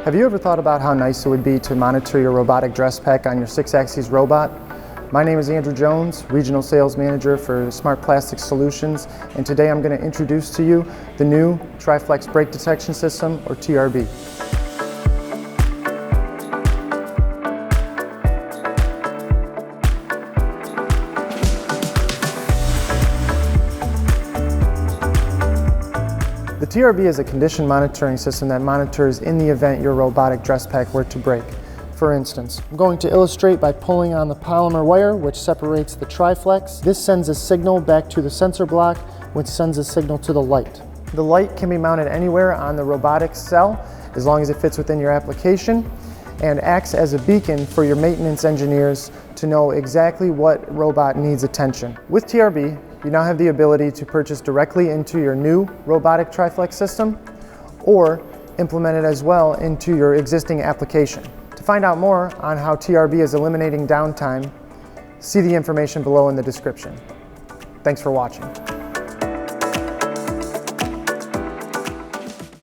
Have you ever thought about how nice it would be to monitor your robotic dress pack on your 6-axis robot? My name is Andrew Jones, Regional Sales Manager for Smart Plastic Solutions, and today I'm going to introduce to you the new triflex brake detection system, or TRB. The TRB is a condition monitoring system that monitors in the event your robotic dress pack were to break. For instance, I'm going to illustrate by pulling on the polymer wire which separates the triflex. This sends a signal back to the sensor block, which sends a signal to the light. The light can be mounted anywhere on the robotics cell as long as it fits within your application, and acts as a beacon for your maintenance engineers to know exactly what robot needs attention. With TRB, you now have the ability to purchase directly into your new robotic triflex system or implement it as well into your existing application. To find out more on how TRB is eliminating downtime, see the information below in the description. Thanks for watching.